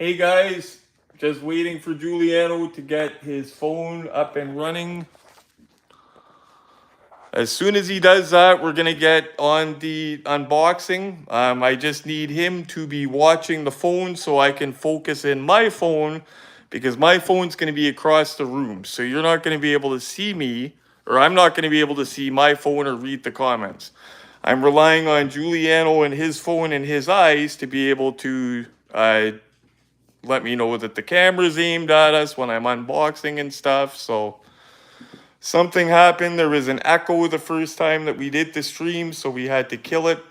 Hey guys, just waiting for Giuliano to get his phone up and running. As soon as he does that, we're gonna get on the unboxing. I just need him to be watching the phone so I can focus in my phone because my phone's gonna be across the room. So you're not gonna be able to see me, or I'm not gonna be able to see my phone or read the comments. I'm relying on Giuliano and his phone and his eyes to be able to let me know that the camera's aimed at us when I'm unboxing and stuff. So something happened. There was an echo the first time that we did the stream, so we had to kill it.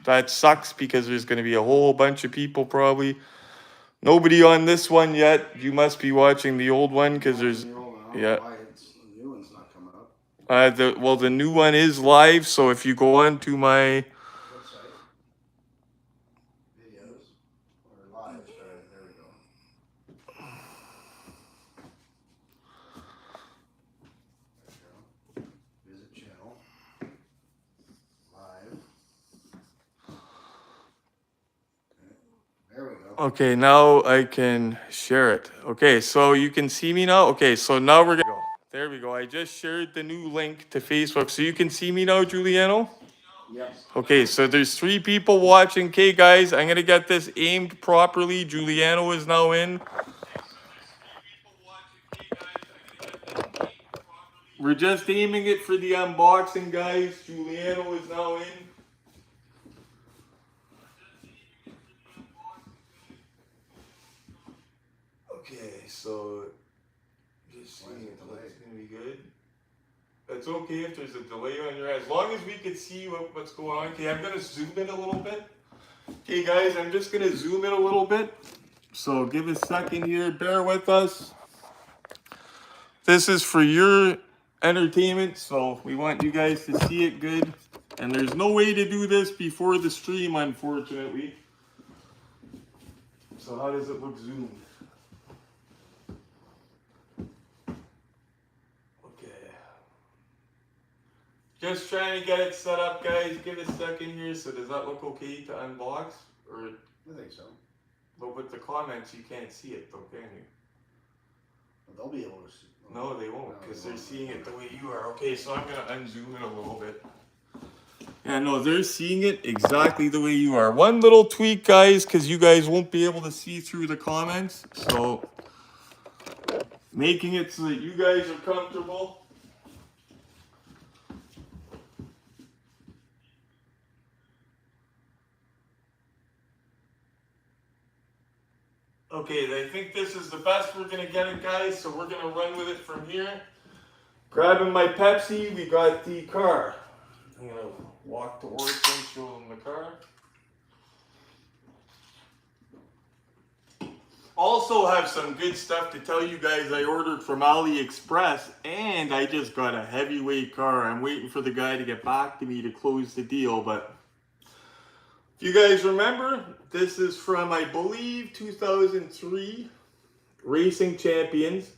That sucks because there's going to be a whole bunch of people probably. Nobody on this one yet. You must be watching the old one because there's yeah. The new one is live, so if you go on to my okay, now I can share it. Okay, so you can see me now. Okay, so now we're gonna go. There we go. I just shared the new link to Facebook. So you can see me now, Giuliano? Yes. Okay, so there's 3 people watching. Okay, guys, I'm gonna get this aimed properly. Giuliano is now in. We're just aiming it for the unboxing, guys. Giuliano is now in. Okay, so just seeing it, it's gonna be good. It's okay if there's a delay on your eye, as long as we can see what's going on. Okay, I'm gonna zoom in a little bit. Okay, guys, I'm just gonna zoom in a little bit. So give a second here, bear with us. This is for your entertainment, so we want you guys to see it good. And there's no way to do this before the stream, unfortunately. So how does it look zoomed? Just trying to get it set up, guys. Give a second here. So does that look okay to unbox? Or I think so. but with the comments, you can't see it though, can you? Well, they'll be able to see. No, they won't, because they're seeing it the way you are. Okay, so I'm gonna unzoom it a little bit. Yeah, no, they're seeing it exactly the way you are. One little tweak, guys, because you guys won't be able to see through the comments. So making it so that you guys are comfortable. Okay, I think this is the best we're gonna get it, guys, so we're gonna run with it from here. Grabbing my Pepsi, we got the car. I'm gonna walk towards them, show them the car. Also have some good stuff to tell you guys. I ordered from AliExpress, and I just got a heavyweight car. I'm waiting for the guy to get back to me to close the deal, but if you guys remember, this is from, I believe, 2003 Racing Champions.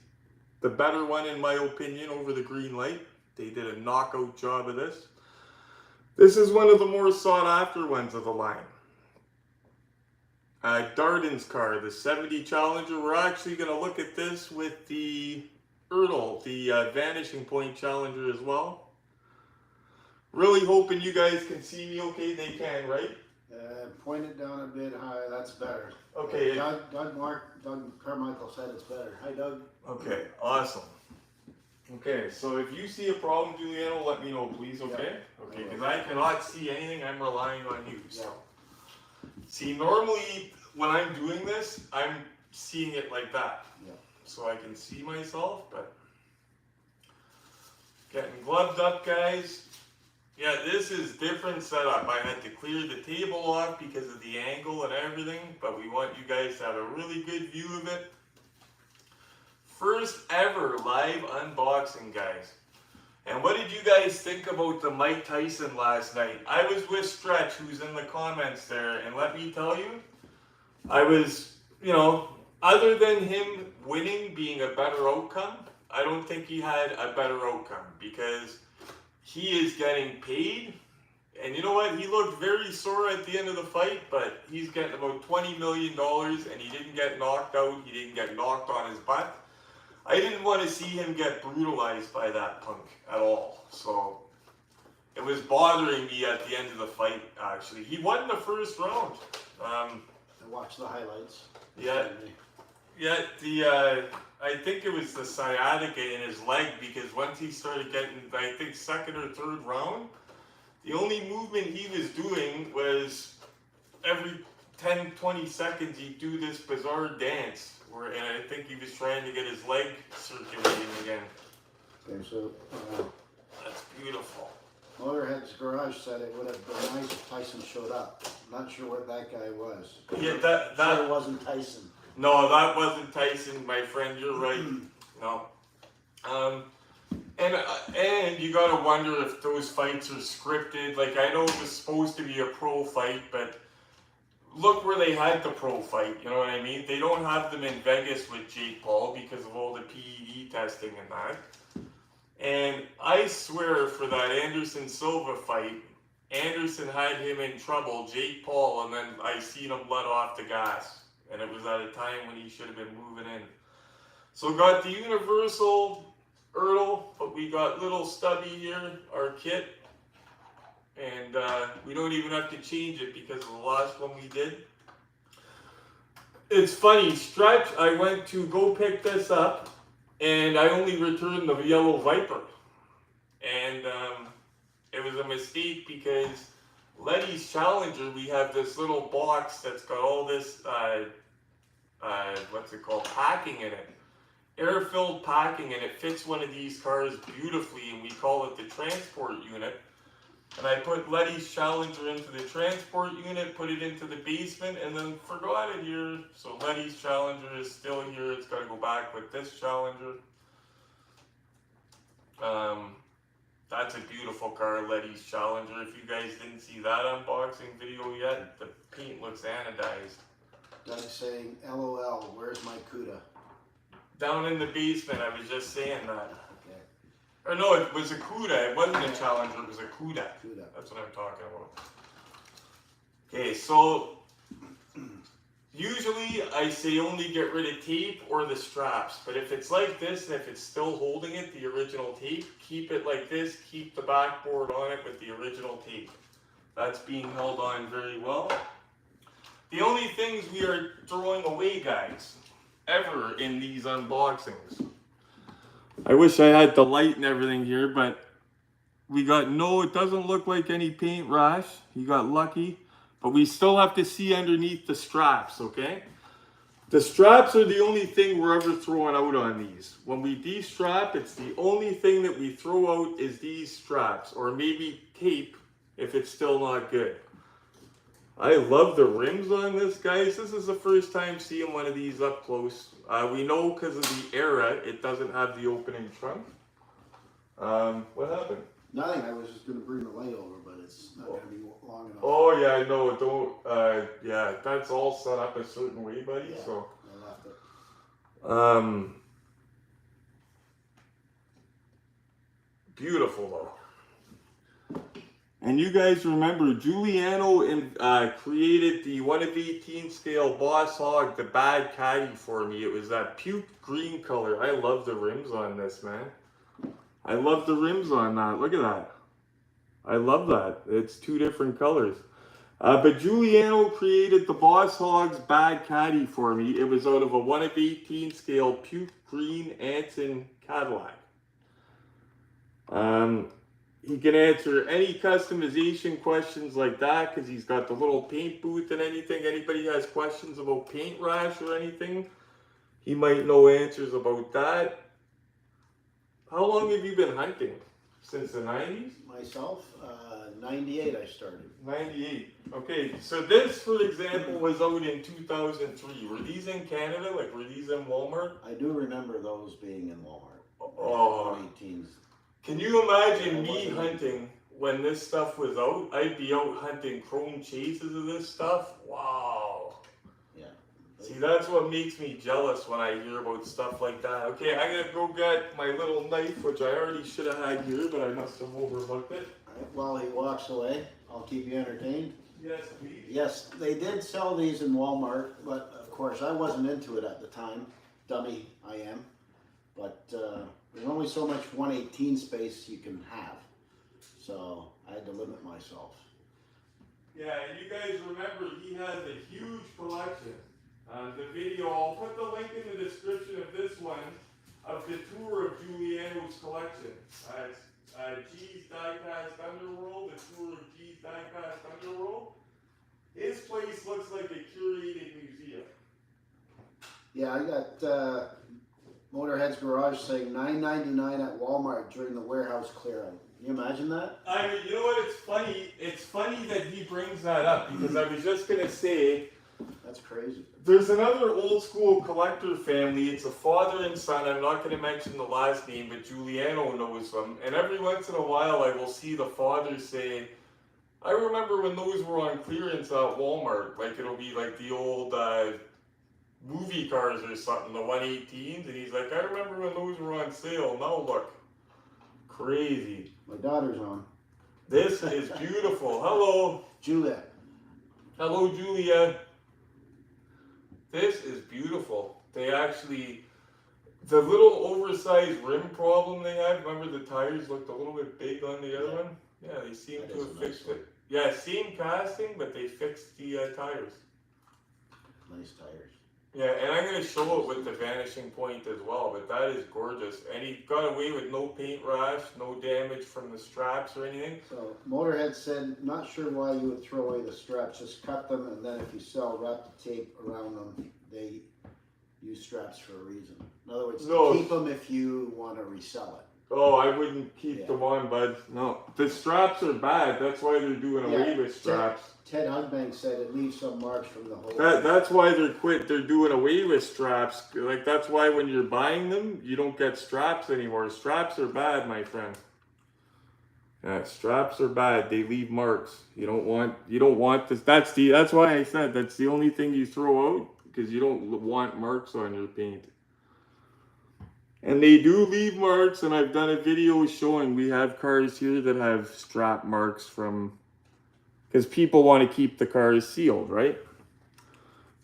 The better one, in my opinion, over the green light. They did a knockout job of this. This is one of the more sought after ones of the line. Darden's car, the 70 Challenger. We're actually going to look at this with the ERTL, the Vanishing Point Challenger as well. Really hoping you guys can see me okay. They can, right? Point it down a bit higher, that's better. Okay. Doug Carmichael said it's better. Hi, Doug. Okay, awesome. Okay, so if you see a problem, Giuliano, let me know, please, okay? Yeah. Okay, because I cannot see anything. I'm relying on you. So. Yeah. See, normally when I'm doing this, I'm seeing it like that. Yeah. So I can see myself, but getting gloved up, guys. Yeah, this is different setup. I had to clear the table off because of the angle and everything, but we want you guys to have a really good view of it. First ever live unboxing, guys. And what did you guys think about the Mike Tyson last night? I was with Stretch, who's in the comments there, and let me tell you, I was, other than him winning being a better outcome, I don't think he had a better outcome because he is getting paid And you know what? He looked very sore at the end of the fight, but he's getting about $20 million, and he didn't get knocked out. He didn't get knocked on his butt. I didn't want to see him get brutalized by that punk at all. So it was bothering me at the end of the fight, actually. He won the first round. I watched the highlights. Yeah, I think it was the sciatica in his leg, because once he started getting, I think, second or third round, the only movement he was doing was every 10, 20 seconds he'd do this bizarre dance. And I think he was trying to get his leg circulating again. Okay, so That's beautiful. Motorhead's Garage said it would have been nice if Tyson showed up. Not sure what that guy was. Yeah, Sure wasn't Tyson. No, that wasn't Tyson, my friend. You're right. No. And you gotta wonder if those fights are scripted. Like, I know it was supposed to be a pro fight, but look where they had the pro fight, you know what I mean? They don't have them in Vegas with Jake Paul because of all the PED testing and that. And I swear, for that Anderson Silva fight, Anderson had him in trouble, Jake Paul, and then I seen him let off the gas. And it was at a time when he should have been moving in. So got the Universal ERTL, but we got little Stubby here, our kit. And we don't even have to change it because of the last one we did. It's funny, Stretch, I went to go pick this up, and I only returned the yellow Viper. And it was a mistake because Letty's Challenger, we have this little box that's got all this, what's it called, packing in it. Air-filled packing, and it fits one of these cars beautifully, and we call it the transport unit. And I put Letty's Challenger into the transport unit, put it into the basement, and then forgot it here. So Letty's Challenger is still here. It's got to go back with this Challenger. That's a beautiful car, Letty's Challenger. If you guys didn't see that unboxing video yet, the paint looks anodized. Doug saying, LOL, where's my CUDA? Down in the basement, I was just saying that. Okay. Or no, it was a CUDA. It wasn't a Challenger, it was a CUDA. CUDA. That's what I'm talking about. Okay, so usually I say only get rid of tape or the straps. But if it's like this and if it's still holding it, the original tape, keep it like this. Keep the backboard on it with the original tape. That's being held on very well. The only things we are throwing away, guys, ever in these unboxings. I wish I had the light and everything here, but we got it doesn't look like any paint rash. You got lucky, but we still have to see underneath the straps, okay? The straps are the only thing we're ever throwing out on these. When we de-strap, it's the only thing that we throw out is these straps, or maybe tape if it's still not good. I love the rims on this, guys. This is the first time seeing one of these up close. We know because of the era, it doesn't have the opening trunk. What happened? Nothing, I was just going to bring the light over, but it's not going to be long enough. Oh, yeah, no, don't, yeah, that's all set up a certain way, buddy, Yeah, so. I left it. Beautiful, though. And you guys remember, Giuliano created the 1 of 18 scale Boss Hogg, the bad Caddy for me. It was that puke green color. I love the rims on this, man. I love the rims on that. Look at that. I love that. It's 2 different colors. But Giuliano created the Boss Hogg's bad Caddy for me. It was out of a 1 of 18 scale puke green Anson Cadillac. He can answer any customization questions like that because he's got the little paint booth and anything. Anybody has questions about paint rash or anything, he might know answers about that. How long have you been hunting? Since the 90s? Myself, 98 I started. 98. Okay, so this, for example, was out in 2003. Were these in Canada? Like, were these in Walmart? I do remember those being in Walmart. Oh. 18s. Can you imagine me hunting when this stuff was out? I'd be out hunting chrome chases of this stuff. Wow. Yeah. See, that's what makes me jealous when I hear about stuff like that. Okay, I gotta go get my little knife, which I already should have had here, but I must have overlooked it. All right, while he walks away, I'll keep you entertained. Yes, please. Yes, they did sell these in Walmart, but of course I wasn't into it at the time. Dummy I am. But there's only so much 118 space you can have. So I had to limit myself. Yeah, and you guys remember he has a huge collection. The video, I'll put the link in the description of this one, of the tour of Giuliano's collection. G's Diecast Underworld, the tour of G's Diecast Underworld. His place looks like a curated museum. Yeah, I got Motorhead's Garage saying $9.99 at Walmart during the warehouse clearing. Can you imagine that? I mean, you know what, it's funny. It's funny that he brings that up because I was just going to say, that's crazy. there's another old school collector family. It's a father and son. I'm not going to mention the last name, but Giuliano knows them. And every once in a while, I will see the father say, I remember when those were on clearance at Walmart. Like, it'll be like the old movie cars or something, the 118s. And he's like, I remember when those were on sale. Now look. Crazy. My daughter's on. This is beautiful. Hello. Julia. Hello, Julia. This is beautiful. They actually, the little oversized rim problem they had, remember the tires looked a little bit big on the other one? Yeah, they seem to have fixed it. Yeah, same casting, but they fixed the tires. Nice tires. Yeah, and I'm going to show it with the vanishing point as well, but that is gorgeous. And he got away with no paint rash, no damage from the straps or anything. So Motorhead said, not sure why you would throw away the straps, just cut them, and then if you sell, wrap the tape around them. They use straps for a reason. In other words, keep them if you want to resell it. Oh, I wouldn't keep them on, bud. No. The straps are bad. That's why they're doing away with straps. Ted Hugbank said it leaves some marks from the whole. That's why they're doing away with straps. Like, that's why when you're buying them, you don't get straps anymore. Straps are bad, my friend. Yeah, straps are bad. They leave marks. You don't want this. That's why I said that's the only thing you throw out, because you don't want marks on your paint. And they do leave marks, and I've done a video showing we have cars here that have strap marks from, because people want to keep the cars sealed, right?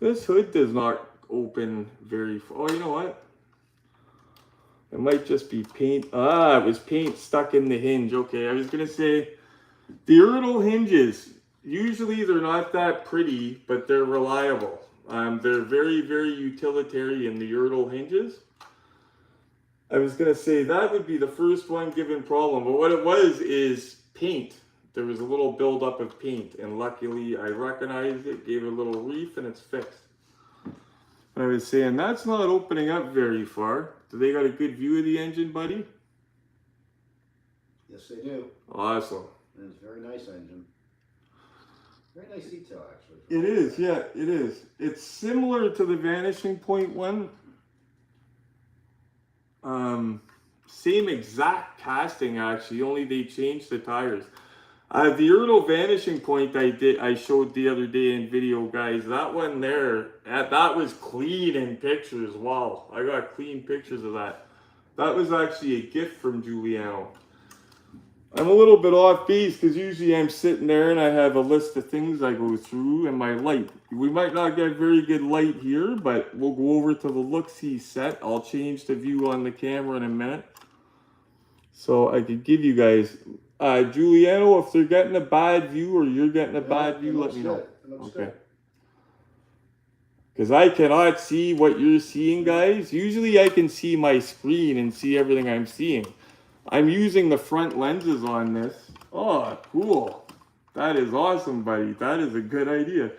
This hood does not open very far. Oh, you know what? It might just be paint. Ah, it was paint stuck in the hinge. Okay, I was going to say, the ERTL hinges, usually they're not that pretty, but they're reliable. They're very, very utilitarian, the ERTL hinges. I was going to say that would be the first one given problem, but what it was is paint. There was a little buildup of paint, and luckily I recognized it, gave it a little reef, and it's fixed. I was saying that's not opening up very far. Do they got a good view of the engine, buddy? Yes, they do. Awesome. And it's a very nice engine. Very nice detail, actually. It is, yeah, it is. It's similar to the Vanishing Point one. Same exact casting, actually, only they changed the tires. The ERTL Vanishing Point I showed the other day in video, guys. That one there, that was clean in pictures. Wow, I got clean pictures of that. That was actually a gift from Giuliano. I'm a little bit off base because usually I'm sitting there and I have a list of things I go through and my light. We might not get very good light here, but we'll go over to the look-see set. I'll change the view on the camera in a minute. So I could give you guys, Giuliano, if they're getting a bad view or you're getting a bad view, let me know. Okay. Because I cannot see what you're seeing, guys. Usually I can see my screen and see everything I'm seeing. I'm using the front lenses on this. Oh, cool. That is awesome, buddy. That is a good idea.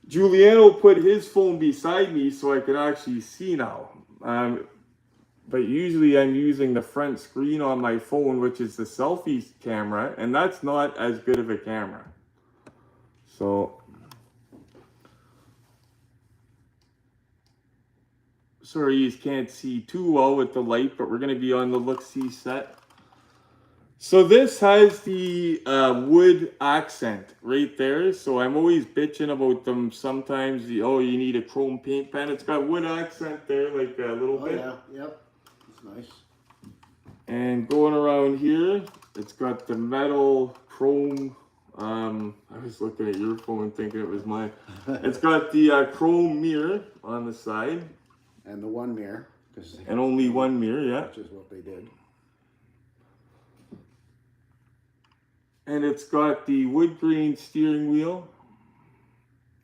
Giuliano put his phone beside me so I can actually see now. But usually I'm using the front screen on my phone, which is the selfie camera, and that's not as good of a camera. So, sorry you can't see too well with the light, but we're going to be on the look-see set. So this has the wood accent right there. So I'm always bitching about them sometimes. You need a chrome paint pen. It's got wood accent there, like a little bit. Oh yeah, yep. It's nice. And going around here, it's got the metal chrome I was looking at your phone thinking it was mine. It's got the chrome mirror on the side. And the one mirror. And only one mirror, yeah. Which is what they did. And it's got the wood grain steering wheel.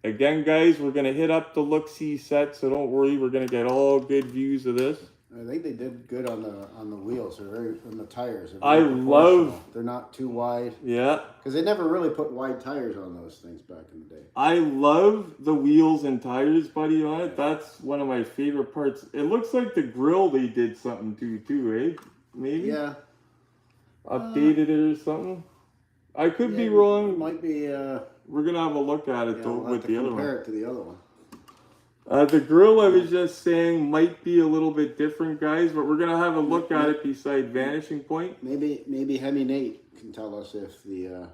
Again, guys, we're going to hit up the look-see set, so don't worry. We're going to get all good views of this. I think they did good on the wheels. They're very on the tires. They're not too wide. Yeah. Because they never really put wide tires on those things back in the day. I love the wheels and tires, buddy, on it. That's one of my favorite parts. It looks like the grill they did something to, too, eh? Maybe? Yeah. Updated it or something. I could be wrong. It might be. We're going to have a look at it, though, with the other one. Compare it to the other one. The grill, I was just saying, might be a little bit different, guys, but we're going to have a look at it beside Vanishing Point. Maybe Hemi Nate can tell us if the...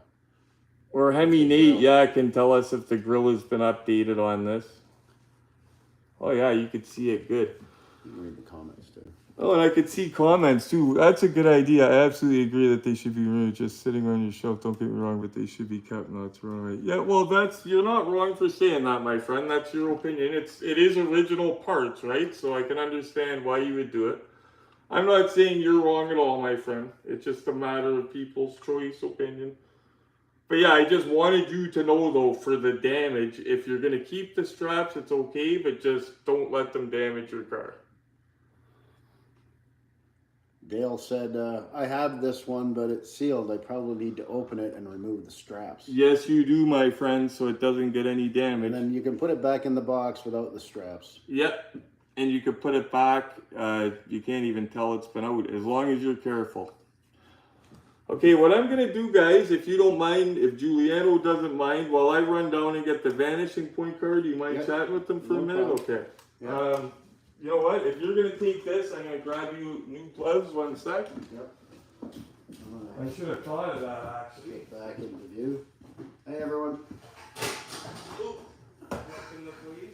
Or Hemi Nate, yeah, can tell us if the grill has been updated on this. Oh, yeah, you could see it good. You can read the comments, too. Oh, and I could see comments, too. That's a good idea. I absolutely agree that they should be removed, just sitting on your shelf. Don't get me wrong, but they should be kept. No, it's wrong. Right? Yeah, well, you're not wrong for saying that, my friend. That's your opinion. It is original parts, right? So I can understand why you would do it. I'm not saying you're wrong at all, my friend. It's just a matter of people's choice, opinion. But yeah, I just wanted you to know, though, for the damage, if you're going to keep the straps, it's okay, but just don't let them damage your car. Dale said, I have this one, but it's sealed. I probably need to open it and remove the straps. Yes, you do, my friend, so it doesn't get any damage. And then you can put it back in the box without the straps. Yep, and you can put it back. You can't even tell it's been out, as long as you're careful. Okay, what I'm going to do, guys, if you don't mind, if Giuliano doesn't mind, while I run down and get the Vanishing Point card, do you mind chatting with them for a minute? Problem. Okay. Yep. You know what? If you're going to take this, I'm going to grab you new gloves. 1 sec. Yep. I should have thought of that, actually. Get back into view. Hey, everyone.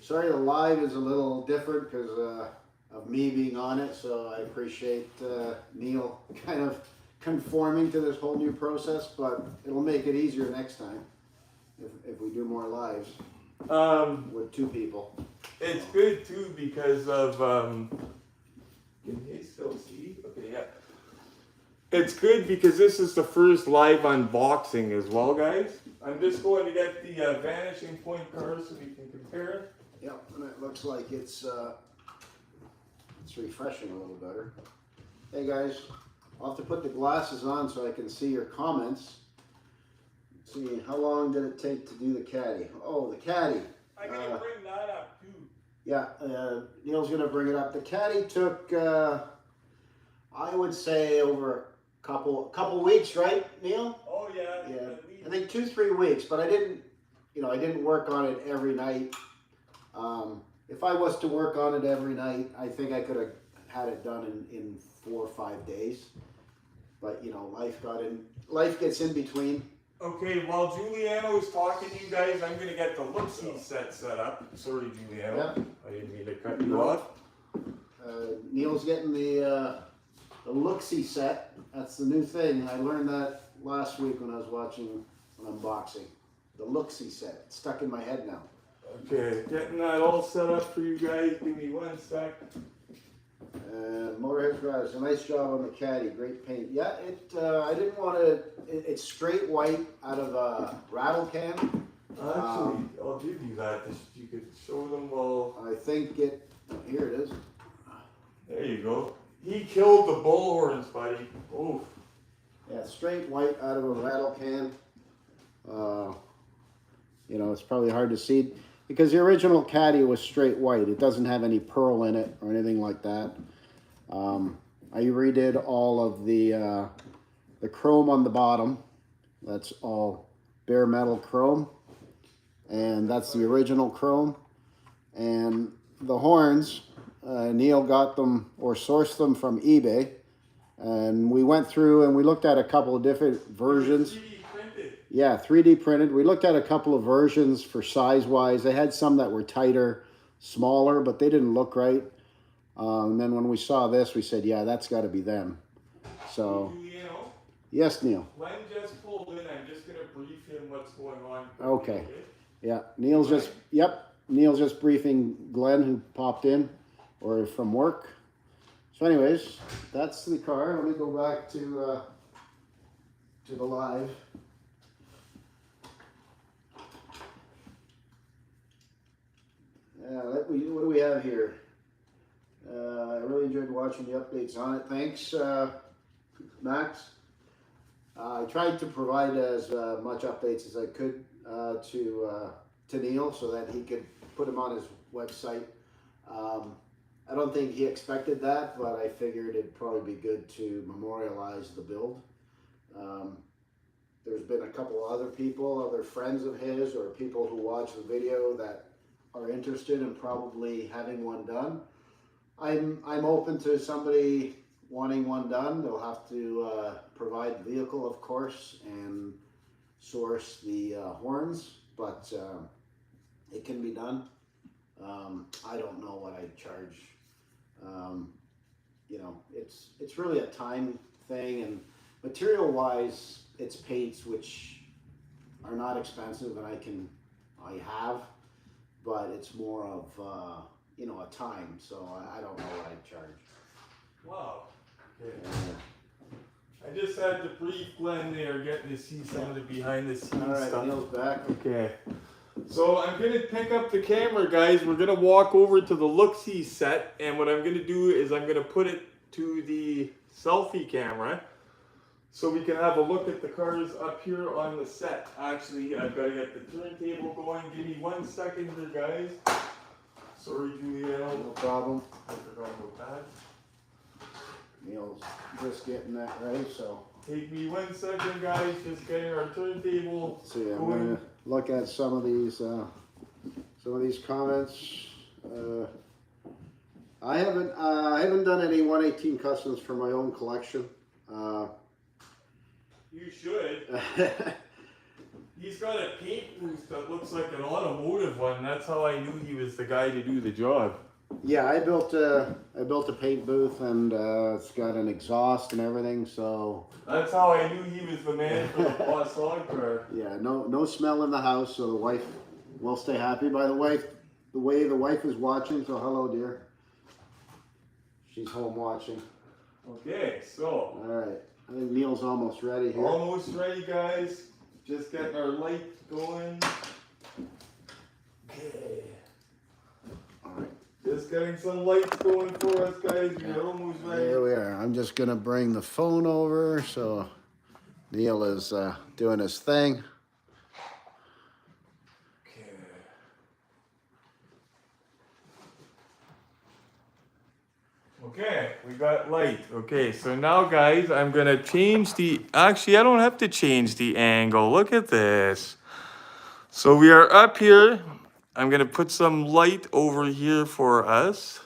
Sorry the live is a little different because of me being on it, so I appreciate Neil kind of conforming to this whole new process, but it'll make it easier next time if we do more lives with 2 people. It's good too because of can you still see? Okay, yeah. It's good because this is the first live unboxing as well, guys. I'm just going to get the Vanishing Point card so we can compare. Yep, and it looks like it's refreshing a little better. Hey guys, I'll have to put the glasses on so I can see your comments. Let's see, how long did it take to do the Caddy? Oh, the Caddy. I'm gonna bring that up too. Yeah, Neil's gonna bring it up. The Caddy took, I would say, over a couple weeks, right, Neil? Oh yeah. Yeah, I think 2-3 weeks. But I didn't work on it every night. If I was to work on it every night, I think I could have had it done in 4 or 5 days. But life gets in between. Okay, while Giuliano is talking to you guys, I'm gonna get the look-see set up. Sorry, Giuliano. Yeah. I didn't mean to cut you off. Neil's getting the look-see set. That's the new thing. I learned that last week when I was watching an unboxing. The look-see set. It's stuck in my head now. Okay, getting that all set up for you guys. Give me 1 sec. Motorhead Garage, a nice job on the Caddy, great paint. Yeah, I didn't want to, it's straight white out of a rattle can. Actually, I'll give you that. You could show them all. I think here it is. There you go. He killed the bullhorns, buddy. Oh. Yeah, straight white out of a rattle can. It's probably hard to see because the original Caddy was straight white. It doesn't have any pearl in it or anything like that. I redid all of the chrome on the bottom. That's all bare metal chrome. And that's the original chrome. And the horns, Neil got them or sourced them from eBay. And we went through and we looked at a couple of different versions. 3D printed. Yeah, 3D printed. We looked at a couple of versions for size-wise. They had some that were tighter, smaller, but they didn't look right. And then when we saw this, we said, yeah, that's got to be them. So, Giuliano, yes, Neil. Glenn just pulled in. I'm just going to brief him what's going on. Okay. Yeah, Neil's just briefing Glenn, who popped in or from work. So anyways, that's the car. Let me go back to the live. What do we have here? I really enjoyed watching the updates on it. Thanks, Max. I tried to provide as much updates as I could to Neil so that he could put them on his website. I don't think he expected that, but I figured it'd probably be good to memorialize the build. There's been a couple other people, other friends of his, or people who watch the video that are interested in probably having one done. I'm open to somebody wanting one done. They'll have to provide the vehicle, of course, and source the horns, but it can be done. I don't know what I'd charge. You know, it's really a time thing, and material-wise, it's paints which are not expensive, and I have, but it's more of you know, a time. So I don't know what I'd charge. Wow. Okay. I just had to brief Glenn there, getting to see some of the behind the scenes All right, stuff. Neil's back. Okay. So I'm going to pick up the camera, guys. We're going to walk over to the look-see set, and what I'm going to do is I'm going to put it to the selfie camera so we can have a look at the cars up here on the set. Actually, I've got to get the turntable going. Give me 1 second here, guys. Sorry, Julianne. No problem. I forgot about that. Neil's just getting that ready, so. Take me 1 second, guys. Just getting our turntable. Let's see, I'm going to look at some of these comments. I haven't done any 118 customs for my own collection. You should. He's got a paint booth that looks like an automotive one. That's how I knew he was the guy to do the job. Yeah, I built a paint booth, and it's got an exhaust and everything. So that's how I knew he was the man for the Boss Hogg car. Yeah, no smell in the house, so the wife will stay happy. By the way, the wife is watching, so hello, dear. She's home watching. Okay, so. All right, I think Neil's almost ready here. Almost ready, guys. Just getting our light going. Okay. All right. Just getting some lights going for us, guys. We're almost ready. Here we are. I'm just gonna bring the phone over so Neil is doing his thing. Okay, we got light. Okay, so now guys, I'm gonna change actually I don't have to change the angle. Look at this. So we are up here. I'm gonna put some light over here for us.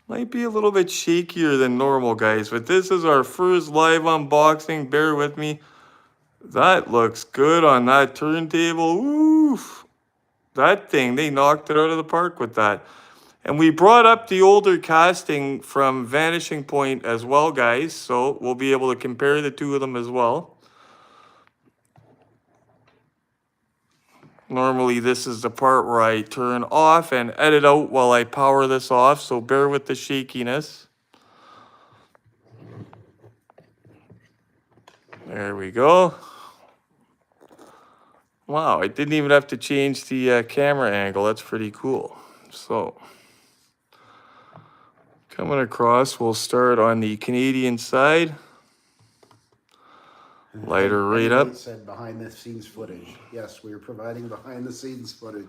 Might be a little bit shakier than normal, guys, but this is our first live unboxing. Bear with me. That looks good on that turntable. Oof. That thing, they knocked it out of the park with that. And we brought up the older casting from Vanishing Point as well, guys. So we'll be able to compare the two of them as well. Normally, this is the part where I turn off and edit out while I power this off. So bear with the shakiness. There we go. Wow, I didn't even have to change the camera angle. That's pretty cool. So coming across, we'll start on the Canadian side. Lighter right up. Said behind the scenes footage. Yes, we are providing behind the scenes footage.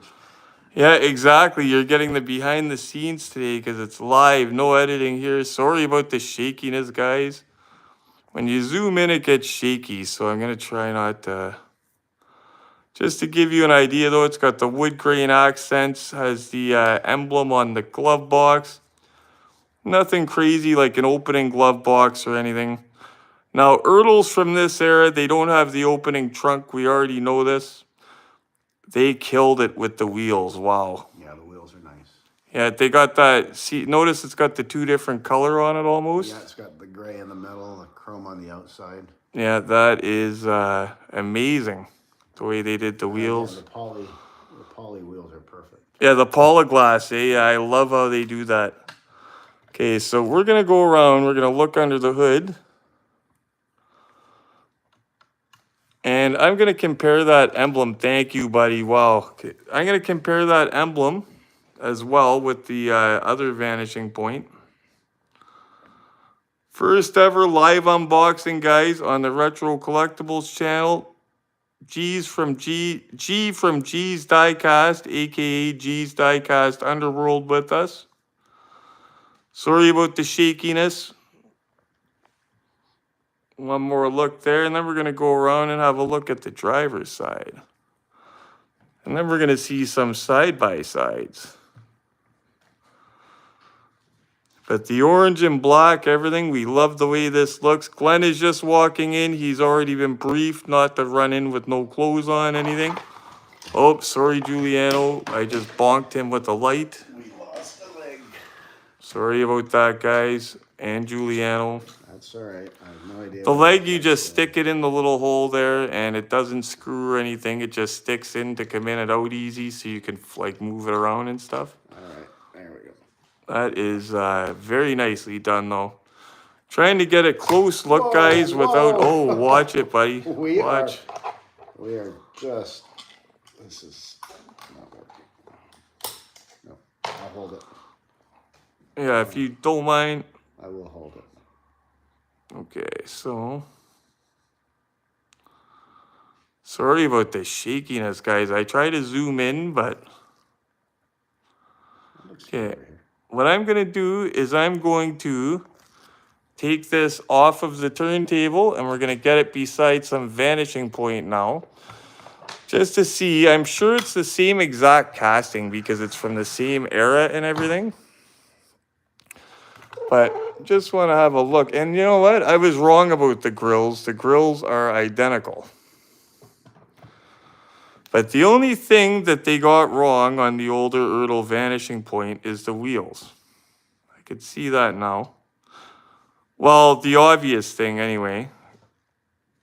Yeah, exactly. You're getting the behind the scenes today because it's live. No editing here. Sorry about the shakiness, guys. When you zoom in, it gets shaky. So I'm going to try not to. Just to give you an idea, though, it's got the wood grain accents, has the emblem on the glove box. Nothing crazy like an opening glove box or anything. Now, ERTLs from this era, they don't have the opening trunk. We already know this. They killed it with the wheels. Wow. Yeah, the wheels are nice. Yeah, they got that. See, notice it's got the two different color on it almost. Yeah, it's got the gray in the middle, the chrome on the outside. Yeah, that is amazing. The way they did the wheels. Again, the poly wheels are perfect. Yeah, the polyglass. I love how they do that. Okay, so we're gonna go around. We're gonna look under the hood. And I'm going to compare that emblem. Thank you, buddy. Wow. Okay. I'm going to compare that emblem as well with the other vanishing point. First ever live unboxing, guys, on the Retro Collectibles channel. G from G's Diecast, aka G's Diecast Underworld with us. Sorry about the shakiness. One more look there, and then we're going to go around and have a look at the driver's side. And then we're going to see some side-by-sides. But the orange and black, everything, we love the way this looks. Glenn is just walking in. He's already been briefed not to run in with no clothes on, anything. Oh, sorry, Giuliano. I just bonked him with a light. We lost a leg. Sorry about that, guys. And Giuliano. That's all right. I have no idea. The leg, you just stick it in the little hole there, and it doesn't screw or anything. It just sticks in to come in and out easy, so you can like move it around and stuff. All right, there we go. That is very nicely done, though. Trying to get a close look, guys, without... Oh, watch it, buddy. We are just... This is not working. No, I'll hold it. Yeah, if you don't mind. I will hold it. Okay, so... Sorry about the shakiness, guys. I try to zoom in, but... Okay, what I'm going to do is I'm going to take this off of the turntable, and we're going to get it beside some vanishing point now. Just to see, I'm sure it's the same exact casting because it's from the same era and everything. But just want to have a look. And you know what? I was wrong about the grills. The grills are identical. But the only thing that they got wrong on the older ERTL vanishing point is the wheels. I could see that now. Well, the obvious thing anyway.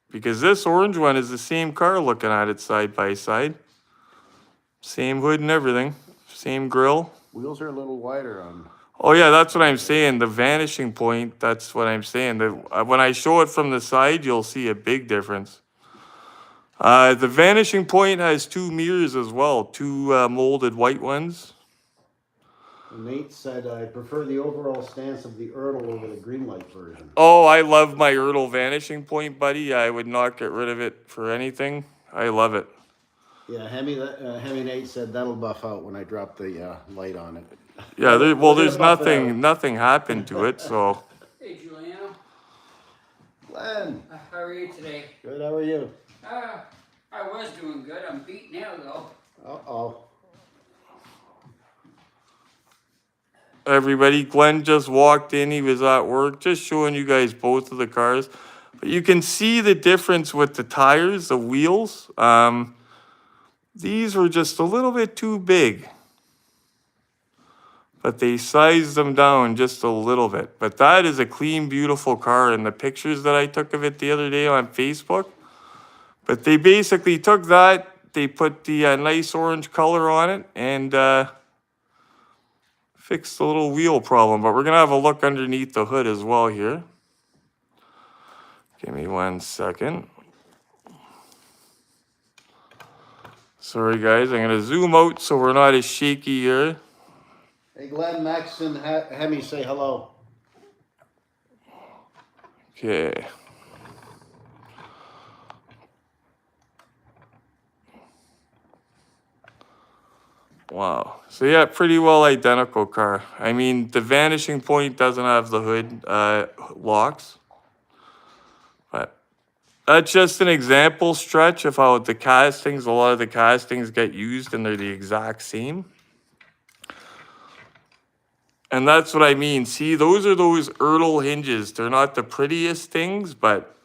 Because this orange one is the same car looking at it side by side. Same hood and everything. Same grill. Wheels are a little wider on... Oh yeah, that's what I'm saying. The vanishing point, that's what I'm saying. When I show it from the side, you'll see a big difference. The vanishing point has two mirrors as well. Two molded white ones. Nate said, I prefer the overall stance of the ERTL over the green light version. Oh, I love my ERTL vanishing point, buddy. I would not get rid of it for anything. I love it. Yeah, Hemi Nate said that'll buff out when I drop the light on it. Yeah, there's nothing happened to it, so. Hey, Giuliano. Glenn. How are you today? Good, how are you? I was doing good. I'm beat now, though. Uh-oh. Everybody, Glenn just walked in. He was at work, just showing you guys both of the cars. But you can see the difference with the tires, the wheels. These were just a little bit too big. But they sized them down just a little bit. But that is a clean, beautiful car. And the pictures that I took of it the other day on Facebook. But they basically took that. They put the nice orange color on it. And fixed the little wheel problem. But we're going to have a look underneath the hood as well here. Give me 1 second. Sorry, guys. I'm going to zoom out so we're not as shaky here. Hey, Glenn, Max, and Hemi say hello. Okay. Wow. So yeah, pretty well identical car. I mean, the vanishing point doesn't have the hood locks. But that's just an example stretch of how the castings, a lot of the castings get used and they're the exact same. And that's what I mean. See, those are those ERTL hinges. They're not the prettiest things, but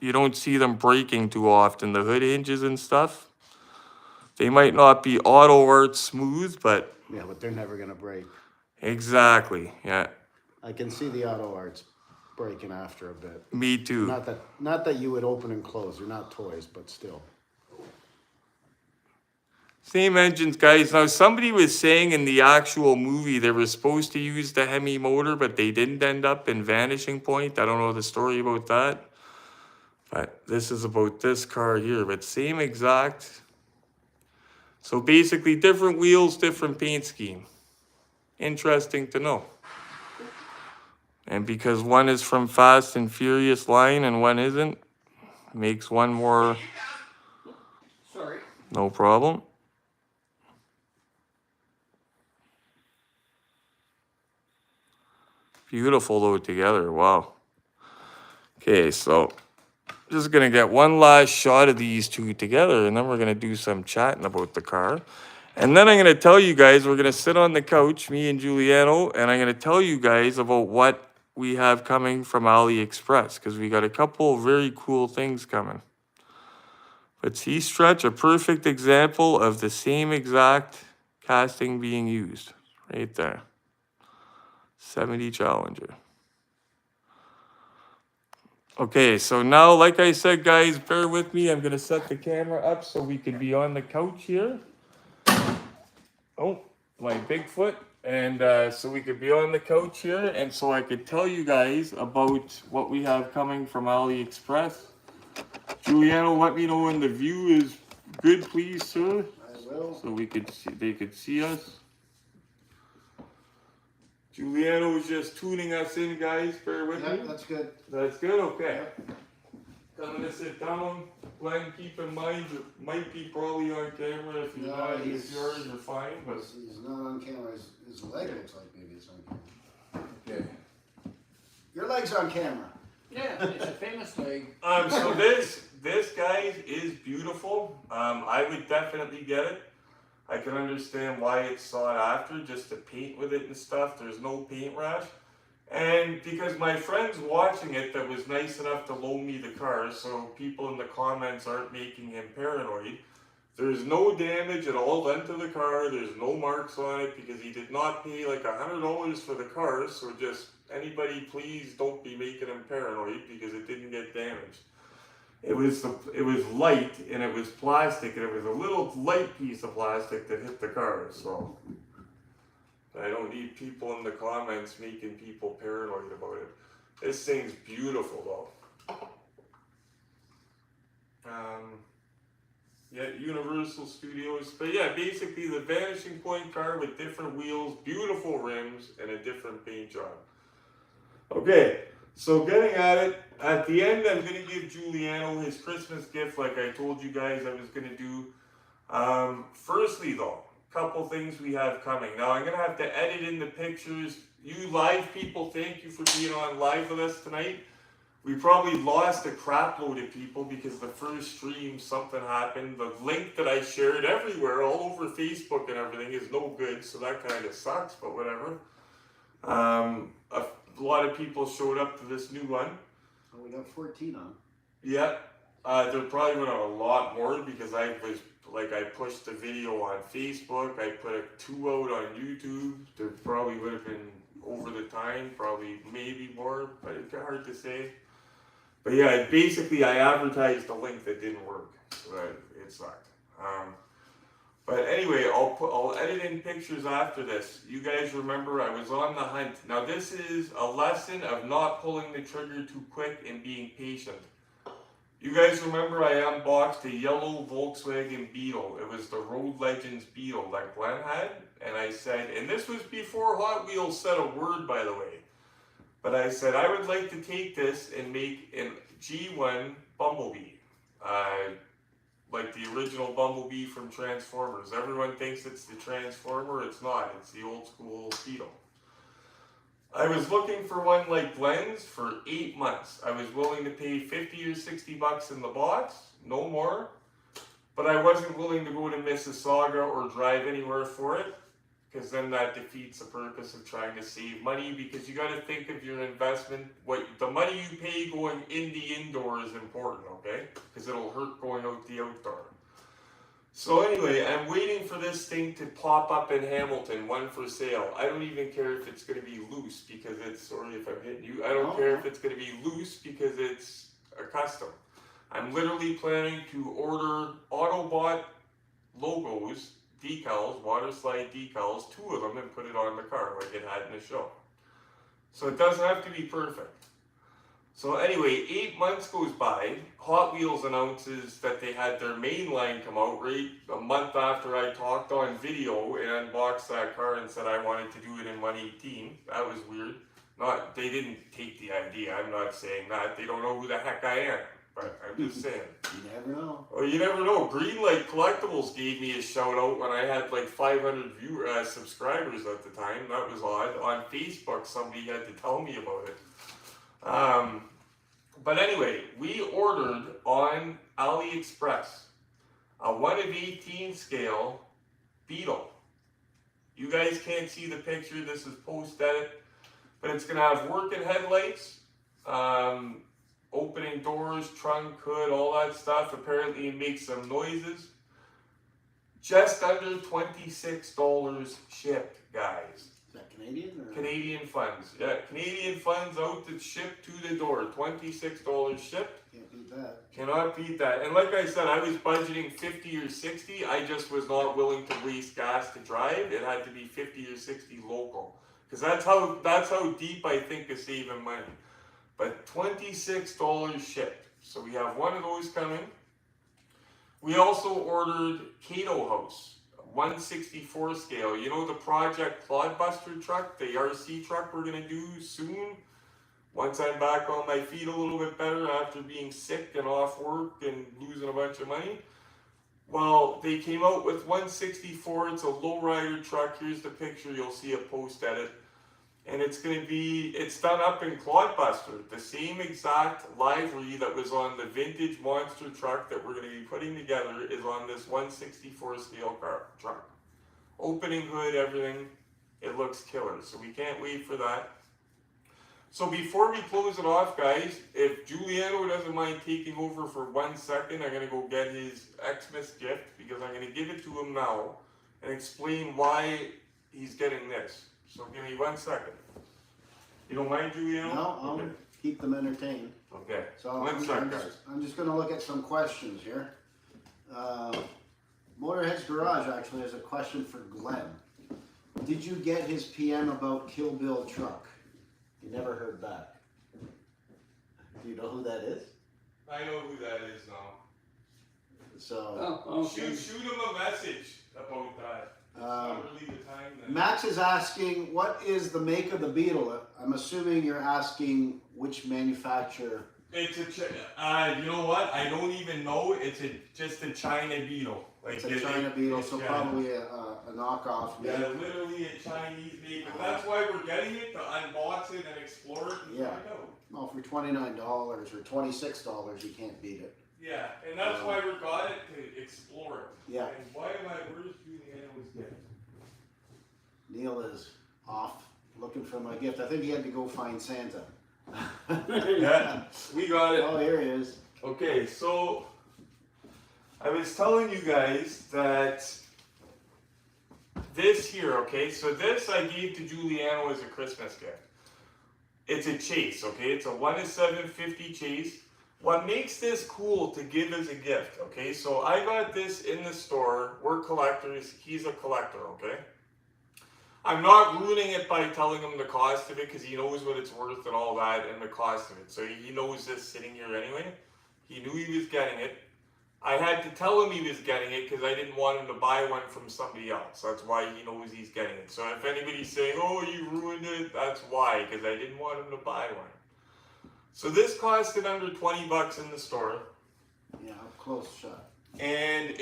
you don't see them breaking too often. The hood hinges and stuff. They might not be auto art smooth, but Yeah, but they're never gonna break. Exactly. Yeah. I can see the auto arts breaking after a bit. Me too. Not that you would open and close. They're not toys, but still. Same engines, guys. Now, somebody was saying in the actual movie they were supposed to use the Hemi motor, but they didn't end up in Vanishing Point. I don't know the story about that. But this is about this car here, but same exact. So basically, different wheels, different paint scheme. Interesting to know. And because one is from Fast and Furious line and one isn't, makes one more, Sorry. no problem. Beautiful though together, wow. Okay, so just gonna get one last shot of these two together and then we're gonna do some chatting about the car. And then I'm gonna tell you guys, we're gonna sit on the couch, me and Giuliano, and I'm gonna tell you guys about what we have coming from AliExpress, because we got a couple very cool things coming. But see, Stretch, a perfect example of the same exact casting being used, right there. 70 Challenger. Okay, so now, like I said, guys, bear with me. I'm gonna set the camera up so we can be on the couch here. Oh, my Bigfoot. And so we could be on the couch here, and so I could tell you guys about what we have coming from AliExpress. Giuliano, let me know when the view is good, please, sir. I will. So we could see, they could see us. Giuliano was just tuning us in, guys. Bear with me. Yeah, that's good. That's good? Okay. I'm gonna sit down. Glenn, keep in mind it might be probably on camera. If you're No, not, he's- if yours, you're fine. But He's not on camera. His leg looks like maybe it's on camera. okay. Your leg's on camera. Yeah, it's a famous leg. So this guys is beautiful. I would definitely get it. I can understand why it's sought after, just to paint with it and stuff. There's no paint rash. And because my friend's watching it that was nice enough to loan me the car, so people in the comments aren't making him paranoid. There's no damage at all done to the car. There's no marks on it because he did not pay like $100 for the car. So just anybody, please don't be making him paranoid because it didn't get damaged. It was light and it was plastic and it was a little light piece of plastic that hit the car. So I don't need people in the comments making people paranoid about it. This thing's beautiful though. Yeah, Universal Studios. But yeah, basically the Vanishing Point car with different wheels, beautiful rims, and a different paint job. Okay, so getting at it, at the end I'm going to give Giuliano his Christmas gift like I told you guys I was going to do. Firstly though, couple things we have coming. Now I'm going to have to edit in the pictures. You live people, thank you for being on live with us tonight. We probably lost a crap load of people because the first stream something happened. The link that I shared everywhere, all over Facebook and everything, is no good, so that kind of sucks, but whatever. A lot of people showed up to this new one. Oh, we got 14 on. Yeah, there probably went a lot more because I pushed the video on Facebook. I put a 2 out on YouTube. There probably would have been over the time, probably maybe more, but it's hard to say. But yeah, basically I advertised a link that didn't work, so it sucked. But anyway, I'll edit in pictures after this. You guys remember I was on the hunt. Now this is a lesson of not pulling the trigger too quick and being patient. You guys remember I unboxed a yellow Volkswagen Beetle. It was the Road Legends Beetle that Glenn had. And I said, and this was before Hot Wheels said a word, by the way. But I said, I would like to take this and make an G1 Bumblebee. Like the original Bumblebee from Transformers. Everyone thinks it's the Transformer. It's not. It's the old school Beetle. I was looking for one like Glenn's for 8 months. I was willing to pay 50 or 60 bucks in the box, no more. But I wasn't willing to go to Mississauga or drive anywhere for it, because then that defeats the purpose of trying to save money, because you got to think of your investment. What the money you pay going in the indoor is important, okay? Because it'll hurt going out the outdoor. So anyway, I'm waiting for this thing to pop up in Hamilton, one for sale. I don't even care if it's going to be loose because it's, sorry if I'm hitting you, I don't care if it's going to be loose because it's a custom. I'm literally planning to order Autobot logos, decals, water slide decals, 2 of them, and put it on the car like it had in the show. So it doesn't have to be perfect. So anyway, 8 months goes by. Hot Wheels announces that they had their main line come out right a month after I talked on video and unboxed that car and said I wanted to do it in 118. That was weird. They didn't take the idea. I'm not saying that. They don't know who the heck I am. But I'm just saying. You never know. Well, you never know. Greenlight Collectibles gave me a shout out when I had like 500 subscribers at the time. That was odd. On Facebook, somebody had to tell me about it. But anyway, we ordered on AliExpress a 1 of 18 scale Beetle. You guys can't see the picture. This is post-edit. But it's going to have working headlights, opening doors, trunk, hood, all that stuff. Apparently it makes some noises. Just under $26 shipped, guys. Is that Canadian? Or? Canadian funds. Yeah, Canadian funds out to ship to the door. $26 shipped. Can't beat that. Cannot beat that. And like I said, I was budgeting 50 or 60. I just was not willing to waste gas to drive. It had to be 50 or 60 local. Because that's how deep I think of saving money. But $26 shipped. So we have one of those coming. We also ordered Kato House, 1/64 scale. You know the Project Clodbuster truck, the RC truck we're going to do soon? Once I'm back on my feet a little bit better after being sick and off work and losing a bunch of money. Well, they came out with 1/64. It's a lowrider truck. Here's the picture. You'll see a post edit. And it's done up in Clodbuster. The same exact livery that was on the vintage monster truck that we're going to be putting together is on this 1/64 scale truck. Opening hood, everything. It looks killer. So we can't wait for that. So before we close it off, guys, if Giuliano doesn't mind taking over for 1 second, I'm going to go get his Xmas gift because I'm going to give it to him now and explain why he's getting this. So give me 1 second. You don't mind, Giuliano? No, I'll keep them entertained. Okay. So 1 second, guys. I'm just going to look at some questions here. Motorhead's Garage actually has a question for Glenn. Did you get his PM about Kill Bill truck? You never heard back. Do you know who that is? I know who that is now. So okay. Shoot him a message about that. It's not really the time then. Max is asking, what is the make of the Beetle? I'm assuming you're asking which manufacturer. It's you know what? I don't even know. It's just a China Beetle. Like It's a China Beetle, so yeah. probably a knockoff. Yeah, literally a Chinese made. But that's why we're getting it, to unbox it and explore it and Yeah. find out. Well, for $29 or $26, you can't beat it. Yeah, and that's why we got it, to explore it. Yeah. And where's Juliano's gift? Neil is off looking for my gift. I think he had to go find Santa. Yeah, we got it. Oh, here he is. Okay, so I was telling you guys that this here, okay, so this I gave to Giuliano as a Christmas gift. It's a chase, okay, it's a 1/750 chase. What makes this cool to give as a gift, okay, so I got this in the store. We're collectors, he's a collector, okay? I'm not ruining it by telling him the cost of it because he knows what it's worth and all that and the cost of it. So he knows this sitting here anyway. He knew he was getting it. I had to tell him he was getting it because I didn't want him to buy one from somebody else. That's why he knows he's getting it. So if anybody's saying, oh, you ruined it, that's why, because I didn't want him to buy one. So this costed under 20 bucks in the store. Yeah, close shot. And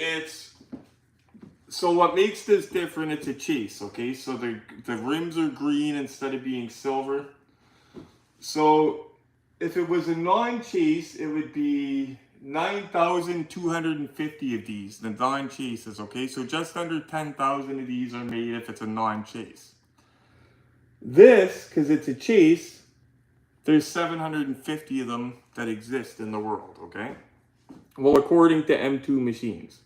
so what makes this different, it's a chase, okay? So the rims are green instead of being silver. So if it was a non-chase, it would be 9,250 of these, the non-chases, okay? So just under 10,000 of these are made if it's a non-chase. This, because it's a chase, there's 750 of them that exist in the world, okay? Well, according to M2 Machines.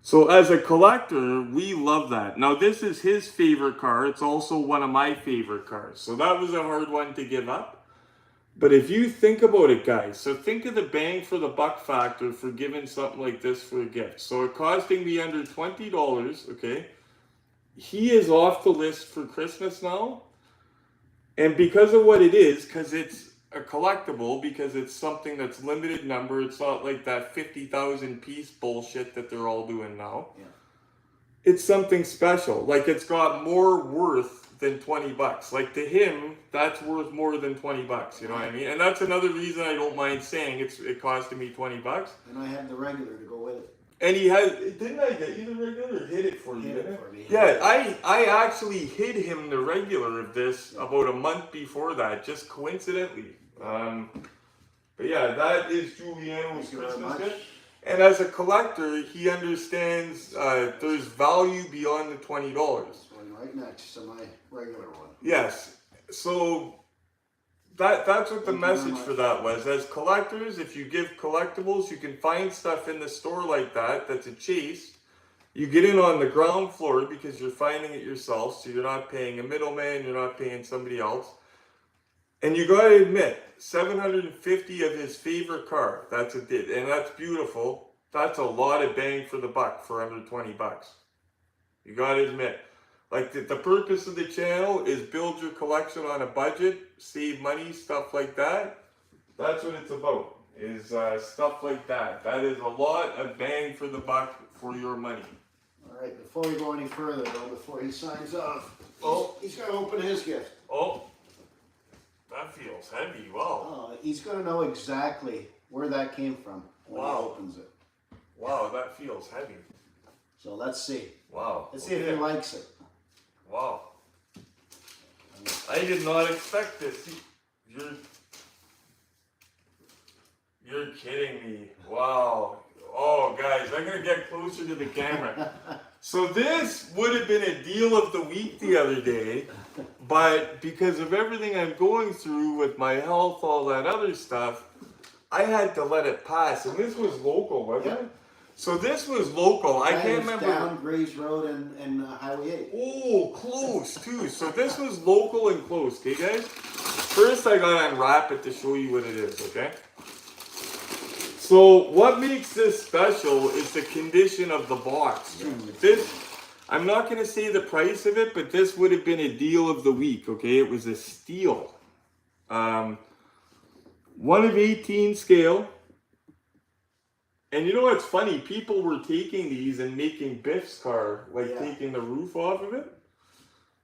So as a collector, we love that. Now this is his favorite car. It's also one of my favorite cars. So that was a hard one to give up. But if you think about it, guys, so think of the bang for the buck factor for giving something like this for a gift. So it costing me under $20, okay? He is off the list for Christmas now. And because of what it is, because it's a collectible, because it's something that's limited number, it's not like that 50,000 piece bullshit that they're all doing now. Yeah. It's something special. Like, it's got more worth than 20 bucks. Like, to him, that's worth more than 20 bucks, you know what I mean? And that's another reason I don't mind saying it costed me 20 bucks. And I have the regular to go with it. And he has, didn't I get you the regular or hit it for you? Hit it for me. Yeah, I actually hid him the regular of this about a month before that, just coincidentally. But yeah, that is Giuliano's Thank you very Christmas much. gift. And as a collector, he understands there's value beyond the $20. Going right next to my regular one. Yes, so that's what the Thank you very message much. for that was. As collectors, if you give collectibles, you can find stuff in the store like that that's a chase. You get in on the ground floor because you're finding it yourself, so you're not paying a middleman, you're not paying somebody else. And you gotta admit, 750 of his favorite car, and that's beautiful. That's a lot of bang for the buck for under 20 bucks. You gotta admit. Like, the purpose of the channel is build your collection on a budget, save money, stuff like that. That's what it's about, is stuff like that. That is a lot of bang for the buck for your money. All right, before we go any further, though, before he signs off, he's got to open his gift. Oh, that feels heavy. Wow. He's going to know exactly where that came from when he opens it. Wow, that feels heavy. So let's see. Wow. Let's see if he likes it. Wow. I did not expect this. You're kidding me. Wow. Oh, guys, I'm going to get closer to the camera. So this would have been a deal of the week the other day, but because of everything I'm going through with my health, all that other stuff, I had to let it pass. And this was local, wasn't it? So this was local. I can't remember. Down Grays Road and Highway 8. Oh, close too. So this was local and close, okay, guys? First, I gotta unwrap it to show you what it is, okay? So what makes this special is the condition of the box too. This, I'm not gonna say the price of it, but this would have been a deal of the week, okay? It was a steal. 1 of 18 scale. And you know what's funny? People were taking these and making Biff's car, like taking the roof off of it.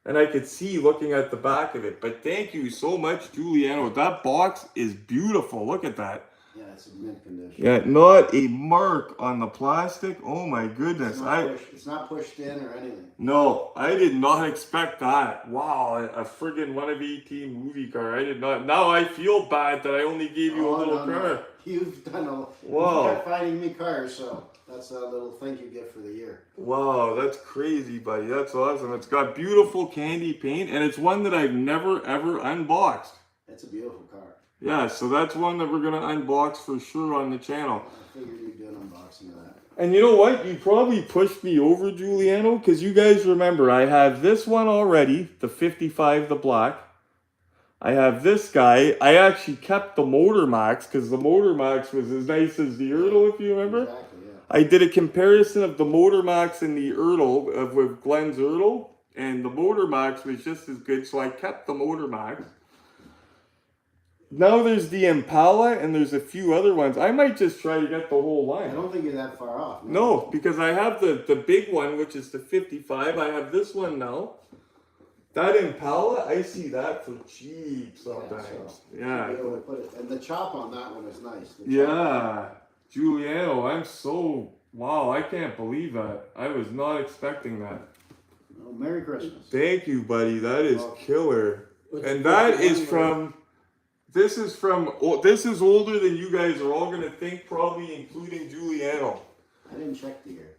And I could see looking at the back of it. But thank you so much, Giuliano. That box is beautiful. Look at that. Yeah, it's in mint condition. Yeah, not a mark on the plastic. Oh my goodness. It's not pushed in or anything. No, I did not expect that. Wow, a friggin' 1 of 18 movie car. I did not. Now I feel bad that I only gave you a little car. No. You've done Wow. You kept finding me cars, so that's a little thank you gift for the year. Wow, that's crazy, buddy. That's awesome. It's got beautiful candy paint, and it's one that I've never, ever unboxed. It's a beautiful car. Yeah, so that's one that we're going to unbox for sure on the channel. I figured you'd do an unboxing of that. And you know what? You probably pushed me over, Giuliano, because you guys remember, I have this one already, the 55, the black. I have this guy. I actually kept the Motor Max, because the Motor Max was as nice as the ERTL, if you remember. Exactly, yeah. I did a comparison of the Motor Max and the ERTL, with Glenn's ERTL, and the Motor Max was just as good, so I kept the Motor Max. Now there's the Impala, and there's a few other ones. I might just try to get the whole line. I don't think you're that far off. No, because I have the big one, which is the 55. I have this one now. That Impala, I see that for cheap sometimes. Yeah. Be able to put it, and the chop on that one is nice. Yeah. Giuliano, I'm so... Wow, I can't believe that. I was not expecting that. Oh, Merry Christmas. Thank you, buddy. That is killer. And that is from... This is older than you guys are all going to think, probably including Giuliano. I didn't check the year.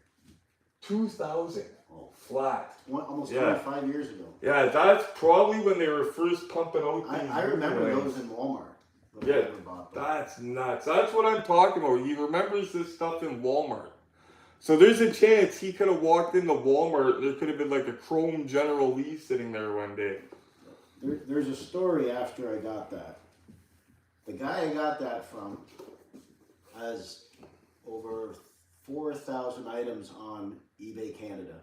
2000. Oh, flat. Almost 25 years ago. Yeah, that's probably when they were first pumping out these. I remember those in Walmart. Yeah, that's nuts. That's what I'm talking about. He remembers this stuff in Walmart. So there's a chance he could have walked into Walmart. There could have been like a chrome General Lee sitting there one day. There's a story after I got that. The guy I got that from has over 4,000 items on eBay Canada.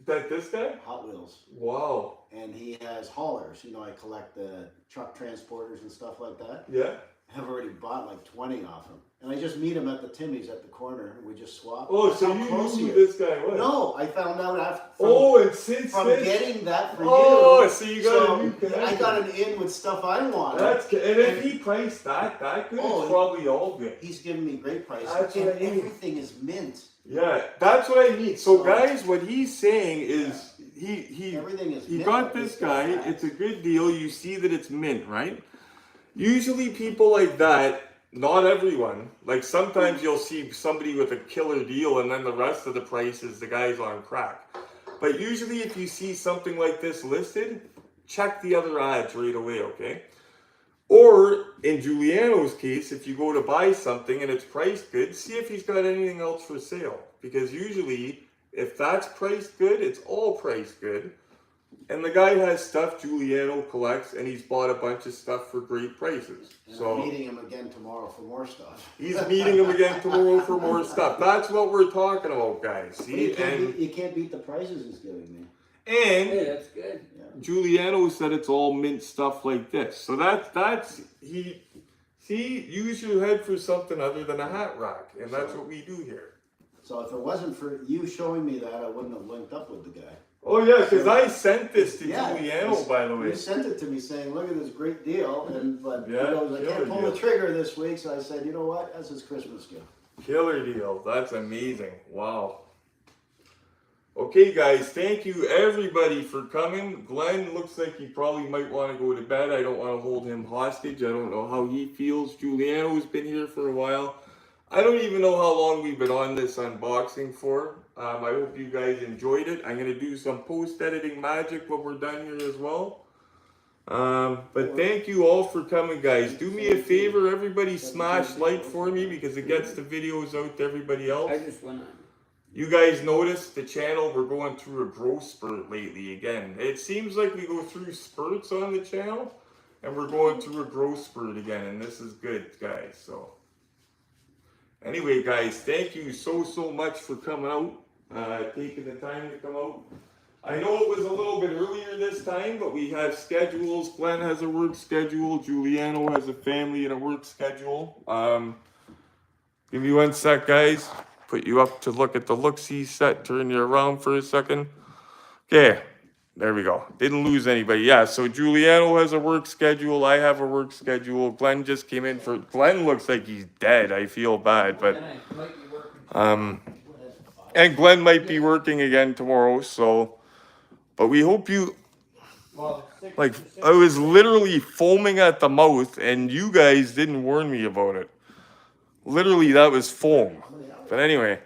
That this guy? Hot Wheels. Wow. And he has haulers. You know, I collect the truck transporters and stuff like that. Yeah. I've already bought like 20 off him. And I just meet him at the Timmy's at the corner and we just swap. Oh, so you knew who this guy was? No, I found out after. And since from then, getting that for you. Oh, so you got a new connection. I got an in with stuff I wanted. That's good. And if he priced that good, it's probably all good. He's giving me great prices. That's And what I mean. everything is mint. Yeah, that's what I mean. So guys, what he's saying is Everything is he mint got like this guy guy. has. It's a good deal. You see that it's mint, right? Usually people like that, not everyone, like sometimes you'll see somebody with a killer deal and then the rest of the price is the guy's on crack. But usually if you see something like this listed, check the other ads right away, okay? Or in Giuliano's case, if you go to buy something and it's priced good, see if he's got anything else for sale. Because usually if that's priced good, it's all priced good. And the guy has stuff Giuliano collects, and he's bought a bunch of stuff for great prices. And So I'm meeting him again tomorrow for more stuff. he's meeting him again tomorrow for more stuff. That's what we're talking about, guys. But See, you can't beat the prices he's giving me. and Hey, that's good. Yeah. Giuliano said it's all mint stuff like this. So that's he. See, use your head for something other than a hat rack, and that's what we do here. So if it wasn't for you showing me that, I wouldn't have linked up with the guy. Oh yeah, because I sent this to Yeah, Giuliano, by the way. You sent it to me saying, "Look at this great deal," but Yeah, he goes, "I killer can't pull deal. the trigger this week." So I said, "You know what? That's his Christmas gift." Killer deal. That's amazing. Wow. Okay, guys, thank you everybody for coming. Glenn looks like he probably might want to go to bed. I don't want to hold him hostage. I don't know how he feels. Giuliano's been here for a while. I don't even know how long we've been on this unboxing for. I hope you guys enjoyed it. I'm going to do some post-editing magic when we're done here as well. But thank you all for coming, guys. Do me a favor, everybody smash like for me because it gets the videos out to everybody else. I just went on. You guys noticed the channel, we're going through a growth spurt lately again. It seems like we go through spurts on the channel, and we're going through a growth spurt again, and this is good, guys. So, anyway, guys, thank you so much for coming out, taking the time to come out. I know it was a little bit earlier this time, but we have schedules. Glenn has a work schedule. Giuliano has a family and a work schedule. Give me 1 sec, guys. Put you up to look at the look-see set. Turn you around for a second. Okay, there we go. Didn't lose anybody. Yeah, so Giuliano has a work schedule. I have a work schedule. Glenn just came in for... Glenn looks like he's dead. I feel bad, but... And Glenn might be working again tomorrow, so... But we hope you... Like, I was literally foaming at the mouth, and you guys didn't warn me about it. Literally, that was foam. But anyway,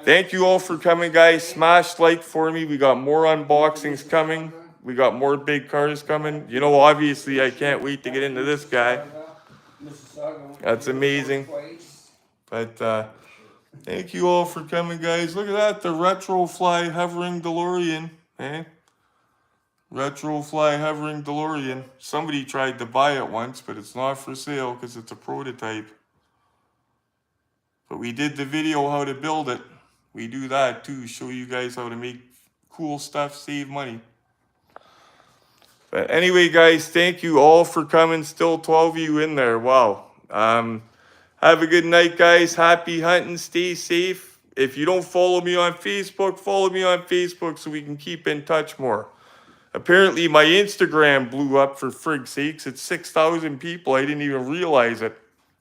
thank you all for coming, guys. Smash like for me. We got more unboxings coming. We got more big cars coming. You know, obviously, I can't wait to get into this guy. That's amazing. But thank you all for coming, guys. Look at that, the Retro Fly hovering DeLorean. Eh? Retro Fly hovering DeLorean. Somebody tried to buy it once, but it's not for sale because it's a prototype. But we did the video how to build it. We do that too, show you guys how to make cool stuff, save money. But anyway, guys, thank you all for coming. Still 12 of you in there. Wow. Have a good night, guys. Happy hunting. Stay safe. If you don't follow me on Facebook, follow me on Facebook so we can keep in touch more. Apparently, my Instagram blew up for frig's sakes. It's 6,000 people. I didn't even realize it.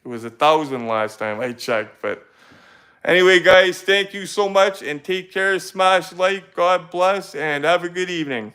It was 1,000 last time I checked. But anyway, guys, thank you so much and take care. Smash like. God bless and have a good evening.